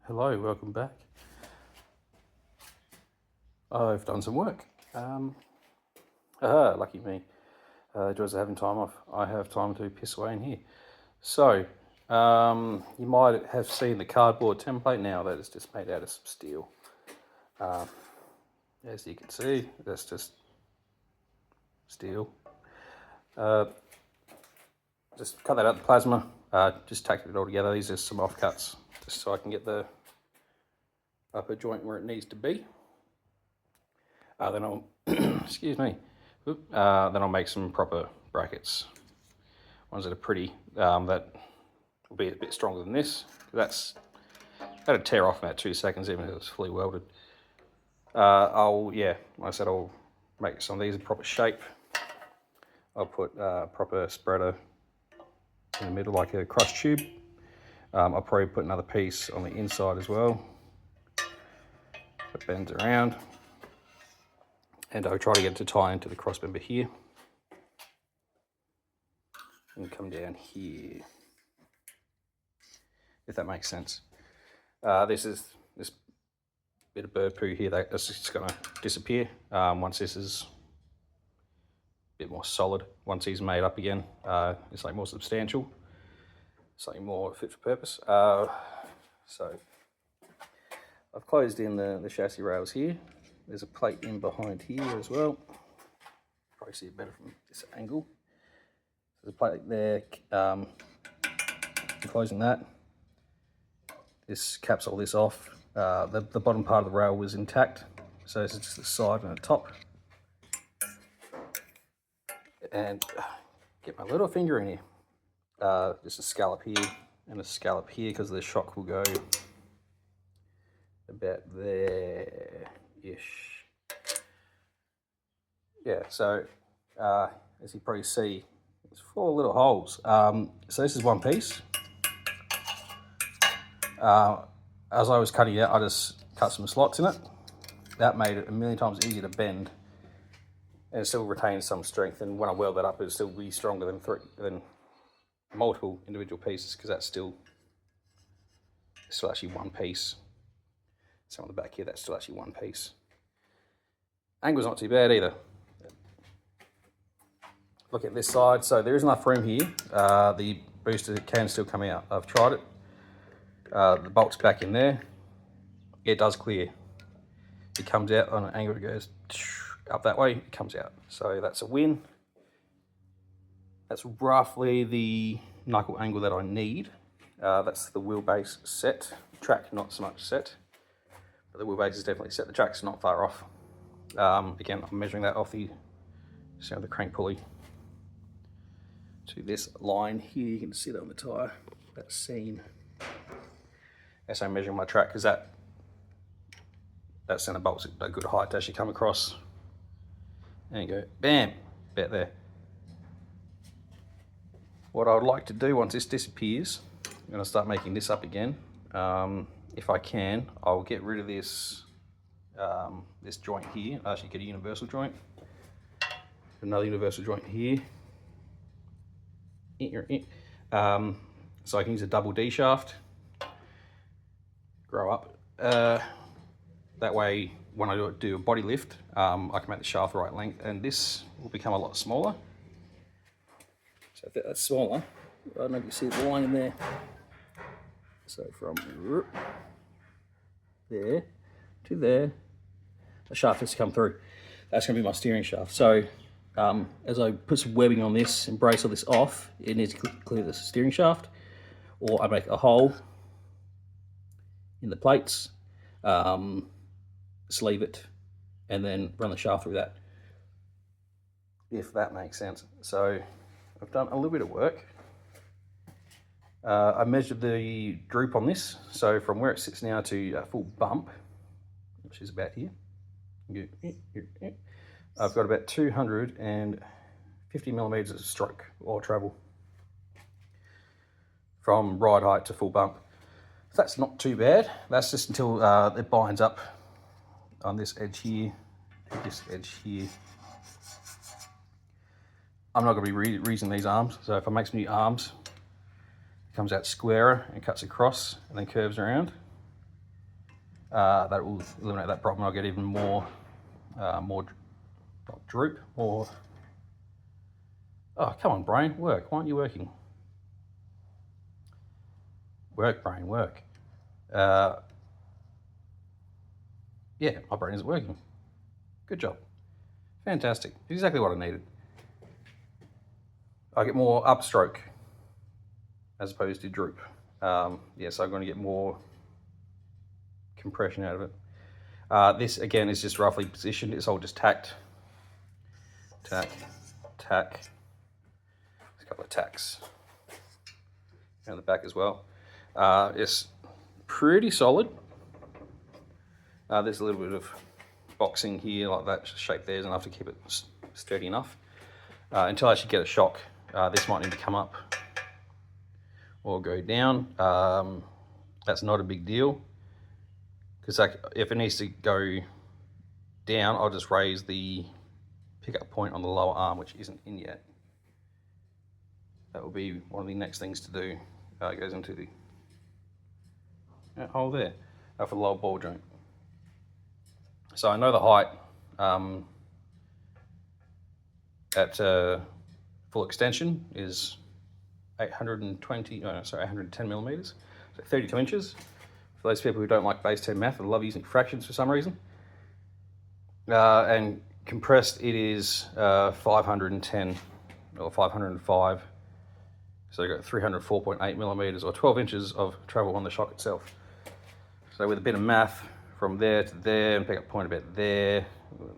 Hello, welcome back. I've done some work. Lucky me. Joys of having time off. I have time to piss away in here. So, you might have seen the cardboard template now that is just made out of some steel. As you can see, that's just steel. Just cut that out of the plasma, just tacked it all together. These are some offcuts, just so I can get the upper joint where it needs to be. Then I'll, excuse me, then I'll make some proper brackets. Ones that are pretty, that will be a bit stronger than this. That'd tear off in about 2 seconds even if it was fully welded. Like I said, I'll make some of these in proper shape. I'll put proper spreader in the middle like a cross tube. I'll probably put another piece on the inside as well. It bends around. And I'll try to get it to tie into the cross member here. And come down here. If that makes sense. This bit of bird poo here, that's just going to disappear once this is a bit more solid. Once he's made up again, it's like more substantial, something more fit for purpose. So I've closed in the chassis rails here. There's a plate in behind here as well. Probably see it better from this angle. There's a plate there. Closing that. This caps all this off. The bottom part of the rail was intact, so this is just the side and the top. And get my little finger in here. Just a scallop here and a scallop here because the shock will go about there-ish. Yeah, so as you probably see, there's 4 little holes. So this is one piece. As I was cutting it out, I just cut some slots in it. That made it a million times easier to bend, and it still retains some strength. And when I weld that up, it'll still be stronger than multiple individual pieces, because it's still actually one piece. So on the back here, that's still actually one piece. Angle's not too bad either. Look at this side. So there is enough room here. The booster can still come out. I've tried it. The bolt's back in there. It does clear. It comes out on an angle. It goes up that way. It comes out. So that's a win. That's roughly the knuckle angle that I need. That's the wheelbase set. Track not so much set, but the wheelbase is definitely set. The track's not far off. Again, I'm measuring that off the crank pulley to this line here. You can see that on the tyre, that seam. As I'm measuring my track, because that centre bolt's a good height to actually come across. There you go, bam, about there. What I would like to do once this disappears, I'm going to start making this up again. If I can, I'll get rid of this this joint here. I actually get a universal joint. Another universal joint here. So I can use a double D shaft. Grow up. That way, when I do a body lift, I can make the shaft the right length, and this will become a lot smaller. So if that's smaller, I don't know if you see the line in there. So from there to there, the shaft has to come through. That's going to be my steering shaft. So as I put some webbing on this and brace all this off, it needs to clear the steering shaft, or I make a hole in the plates, sleeve it, and then run the shaft through that, if that makes sense. So I've done a little bit of work. I measured the droop on this, so from where it sits now to full bump, which is about here, I've got about 250 millimeters of stroke or travel from ride height to full bump. That's not too bad. That's just until it binds up on this edge here, this edge here. I'm not going to be reusing these arms, so if I make some new arms, it comes out squarer and cuts across and then curves around. That will eliminate that problem. I'll get even more, more not droop, or, oh, come on, brain, work. Why aren't you working? Work, brain, work. Yeah, my brain isn't working. Good job. Fantastic. Exactly what I needed. I get more upstroke as opposed to droop. Yeah, so I'm going to get more compression out of it. This again is just roughly positioned. It's all just tacked. Tack, tack. There's a couple of tacks around the back as well. It's pretty solid. There's a little bit of boxing here, like that shape there is enough to keep it sturdy enough. Until I actually get a shock, this might need to come up or go down. That's not a big deal, because if it needs to go down, I'll just raise the pickup point on the lower arm, which isn't in yet. That will be one of the next things to do. It goes into the hole there for the lower ball joint. So I know the height at full extension is 810 millimeters, so 32 inches. For those people who don't like base 10 math and love using fractions for some reason. And compressed, it is 510 or 505. So you've got 304.8 millimeters or 12 inches of travel on the shock itself. So with a bit of math from there to there, and pick up point about there,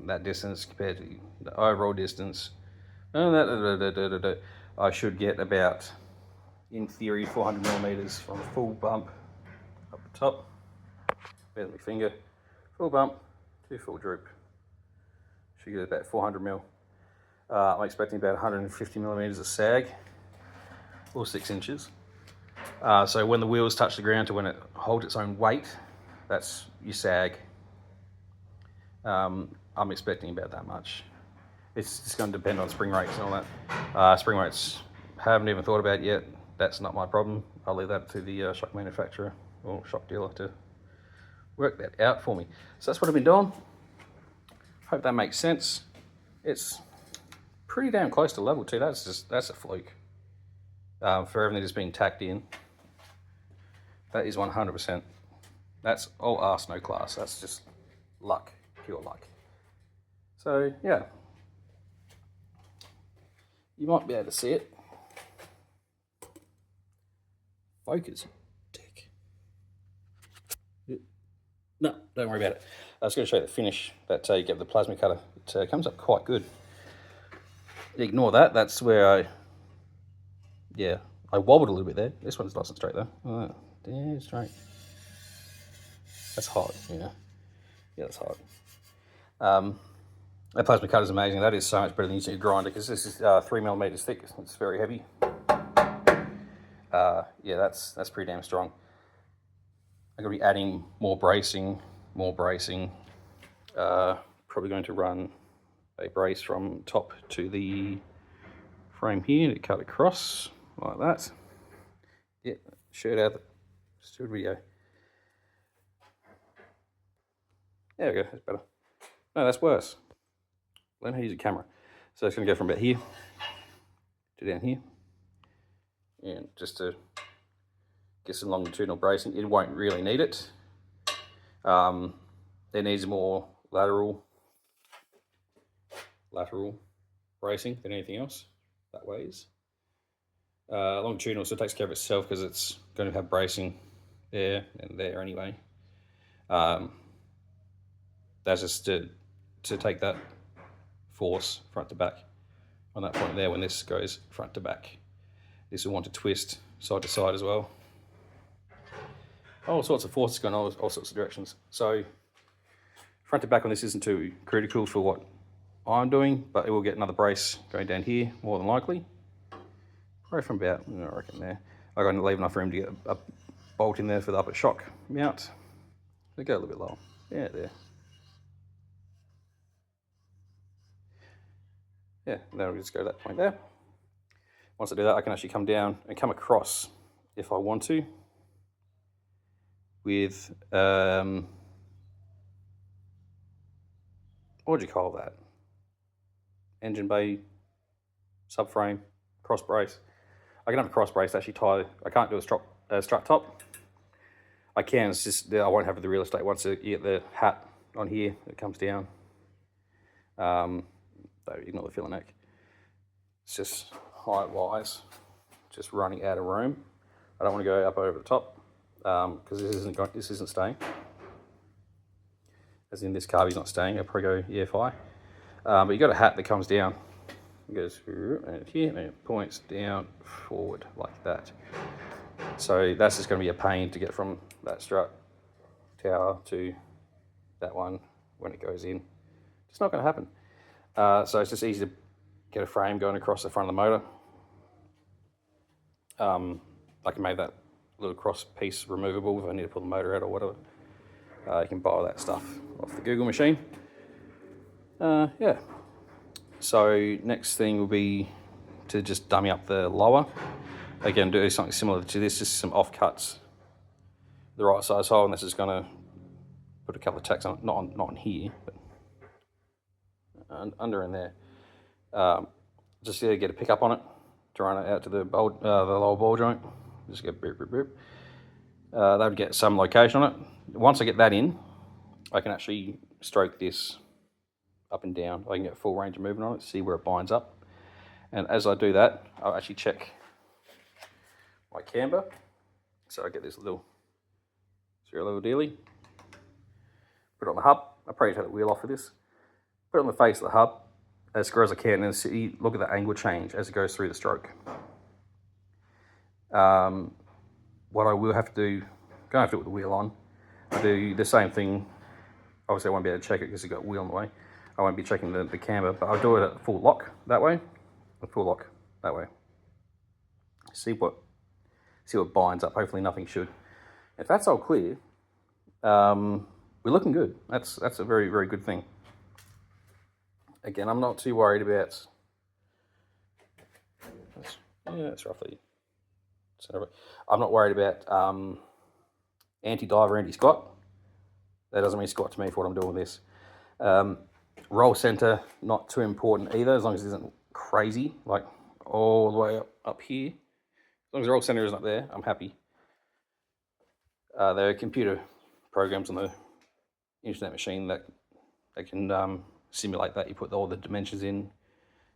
that distance compared to the overall distance, I should get about, in theory, 400 millimeters from full bump up the top, there's my finger, full bump to full droop. Should get about 400 mil. I'm expecting about 150 millimeters of sag, or 6 inches. So when the wheels touch the ground to when it holds its own weight, that's your sag. I'm expecting about that much. It's just going to depend on spring rates and all that. Spring rates, haven't even thought about yet. That's not my problem. I'll leave that to the shock manufacturer or shock dealer to work that out for me. So that's what I've been doing. Hope that makes sense. It's pretty damn close to level too. That's a fluke. For everything that's being tacked in, that is 100%. That's all arse, no class. That's just luck, pure luck. So yeah, you might be able to see it. Focus, dick. No, don't worry about it. I was going to show you the finish that you get with the plasma cutter. It comes up quite good. Ignore that. That's where I wobbled a little bit there. This one's nice and straight though. Oh, damn straight. That's hot, yeah. Yeah, that's hot. That plasma cutter is amazing. That is so much better than using a grinder, because this is 3 millimeters thick. It's very heavy. Yeah, that's pretty damn strong. I'm going to be adding more bracing. Probably going to run a brace from top to the frame here to cut across like that. Yeah, shirt out. Just do a video. There we go, that's better. No, that's worse. Learn how to use a camera. So it's going to go from about here to down here. And just to get some longitudinal bracing. It won't really need it. There needs more lateral bracing than anything else. That way is. Longitudinal, so it takes care of itself because it's going to have bracing there and there anyway. That's just to take that force front to back on that point there when this goes front to back. This will want to twist side to side as well. All sorts of forces going all sorts of directions. So front to back on this isn't too critical for what I'm doing, but it will get another brace going down here, more than likely. Probably from about, I reckon there. I'm going to leave enough room to get a bolt in there for the upper shock mount. They go a little bit lower. Yeah, there. Yeah, now we'll just go to that point there. Once I do that, I can actually come down and come across, if I want to, with what would you call that? Engine bay, subframe, cross brace. I can have a cross brace to actually tie. I can't do a strut top. I can, it's just I won't have the real estate. Once you get the hat on here, it comes down. Though ignore the filler neck. It's just height wise, just running out of room. I don't want to go up over the top because this isn't staying. As in this carby's not staying. I'll probably go EFI. But you got a hat that comes down. It goes here and it points down forward like that. So that's just going to be a pain to get from that strut tower to that one when it goes in. It's not going to happen. So it's just easy to get a frame going across the front of the motor. I can make that little cross piece removable if I need to pull the motor out or whatever. You can buy that stuff off the Google machine. Yeah. So next thing will be to just dummy up the lower. Again, do something similar to this, just some offcuts. The right size hole, and this is going to put a couple of tacks on, not on here, but under in there. Just to get a pickup on it, to run it out to the lower ball joint. Just get boop, boop, boop. That would get some location on it. Once I get that in, I can actually stroke this up and down. I can get full range of movement on it, see where it binds up. And as I do that, I'll actually check my camber. So I get this little dealy. Put it on the hub. I probably take the wheel off of this. Put it on the face of the hub as square as I can, and see, look at the angle change as it goes through the stroke. What I will have to do, going to have to do it with the wheel on. I do the same thing. Obviously I won't be able to check it because it's got a wheel in the way. I won't be checking the camber, but I'll do it at full lock that way, and full lock that way. See what binds up. Hopefully nothing should. If that's all clear, we're looking good. That's a very, very good thing. Again, I'm not too worried about. It's roughly. I'm not worried about anti-diver, anti-squat. That doesn't mean squat to me for what I'm doing with this. Roll center, not too important either, as long as it isn't crazy, like all the way up here. As long as the roll center isn't up there, I'm happy. There are computer programs on the internet machine that can simulate that. You put all the dimensions in,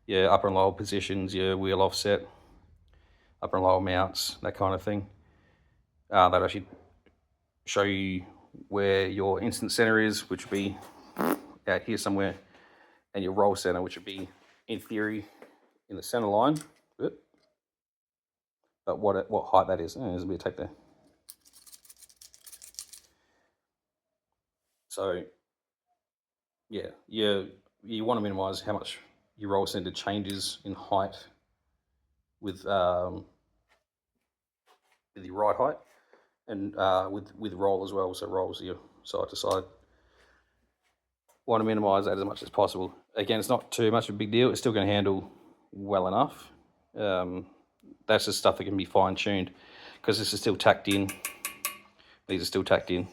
your upper and lower positions, your wheel offset, upper and lower mounts, that kind of thing. That actually show you where your instant center is, which would be out here somewhere, and your roll center, which would be, in theory, in the center line. But what height that is, there's a bit of tape there. So, yeah, you want to minimize how much your roll center changes in height with the right height, and with roll as well. So rolls your side to side. Want to minimize that as much as possible. Again, it's not too much of a big deal. It's still going to handle well enough. That's the stuff that can be fine tuned because this is still tacked in. These are still tacked in.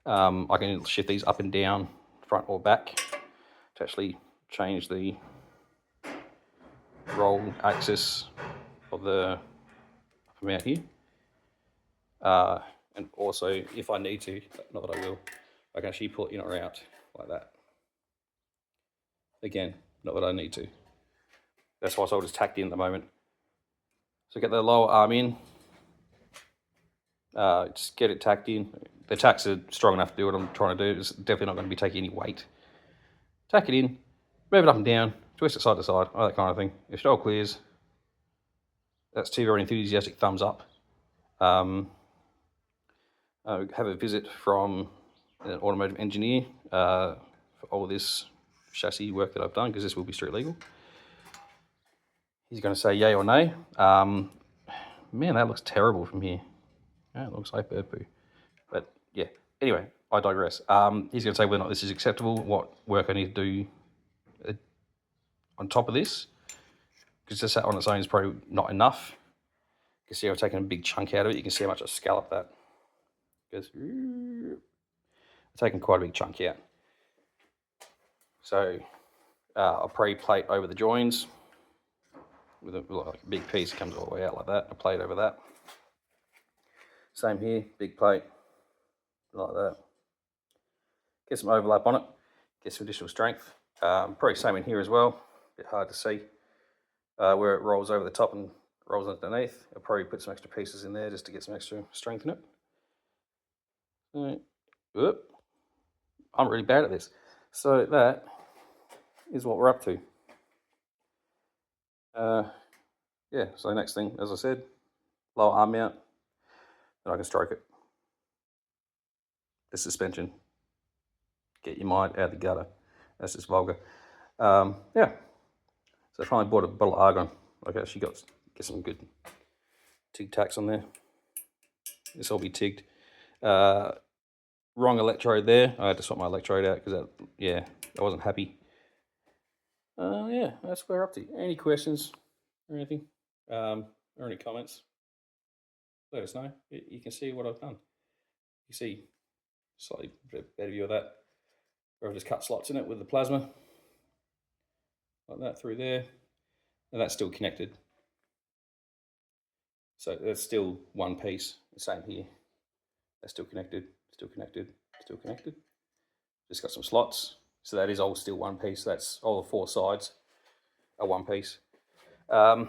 I can shift these up and down, front or back, to actually change the roll axis of the mount here. And also, if I need to, not that I will, I can actually pull it in or out like that. Again, not that I need to. That's why it's tacked in at the moment. So get the lower arm in. Just get it tacked in. The tacks are strong enough to do what I'm trying to do. It's definitely not going to be taking any weight. Tack it in, move it up and down, twist it side to side, all that kind of thing. If it all clears, that's two very enthusiastic thumbs up. Have a visit from an automotive engineer for all of this chassis work that I've done, because this will be street legal. He's going to say yay or nay. Man, that looks terrible from here. Yeah, it looks like bird poo. But yeah, anyway, I digress. He's going to say whether or not this is acceptable, what work I need to do on top of this, because just that on its own is probably not enough. You can see I've taken a big chunk out of it. You can see how much I've scalloped that. I've taken quite a big chunk out. So a pre-plate over the joins with a big piece comes all the way out like that, a plate over that. Same here, big plate like that. Get some overlap on it, get some additional strength. Probably same in here as well, a bit hard to see where it rolls over the top and rolls underneath. I'll probably put some extra pieces in there just to get some extra strength in it. Whoop. I'm really bad at this. So that is what we're up to. Yeah, so next thing, as I said, lower arm mount, then I can stroke it. The suspension. Get your mind out of the gutter. That's just vulgar. Yeah. So I finally bought a bottle of argon. Like I actually get some good TIG tacks on there. This will be TIGged. Wrong electrode there. I had to swap my electrode out because I wasn't happy. Yeah, that's where we're up to. Any questions or anything? Or any comments? Let us know. You can see what I've done. You see slightly better view of that. Or I've just cut slots in it with the plasma. Like that through there. And that's still connected. So that's still one piece. The same here. That's still connected, still connected, still connected. Just got some slots. So that is all still one piece. That's all the four sides are one piece. Another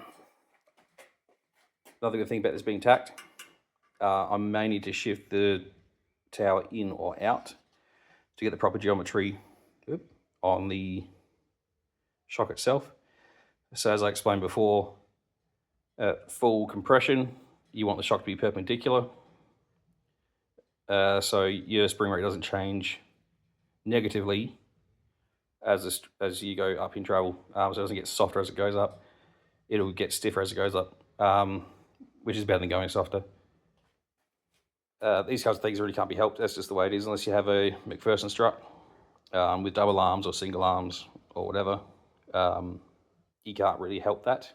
good thing about this being tacked, I may need to shift the tower in or out to get the proper geometry on the shock itself. So as I explained before, at full compression, you want the shock to be perpendicular. So your spring rate doesn't change negatively as you go up in travel. So it doesn't get softer as it goes up. It'll get stiffer as it goes up, which is better than going softer. These kinds of things really can't be helped. That's just the way it is, unless you have a McPherson strut with double arms or single arms or whatever. You can't really help that.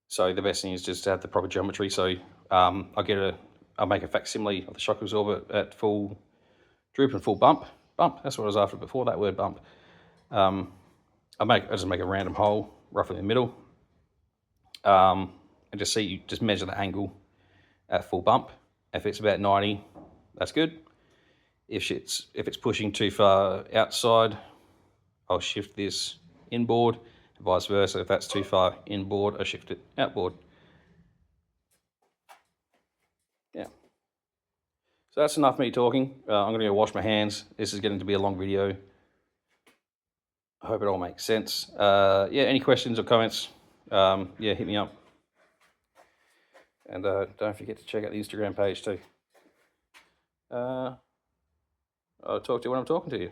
So the best thing is just to have the proper geometry. So I'll make a facsimile of the shock absorber at full droop and full bump. Bump, that's what I was after before, that word bump. I just make a random hole roughly in the middle. And just measure the angle at full bump. If it's about 90, that's good. If it's pushing too far outside, I'll shift this inboard, and vice versa. If that's too far inboard, I shift it outboard. Yeah. So that's enough me talking. I'm going to go wash my hands. This is getting to be a long video. I hope it all makes sense. Yeah, any questions or comments, yeah, hit me up. And don't forget to check out the Instagram page too. I'll talk to you when I'm talking to you.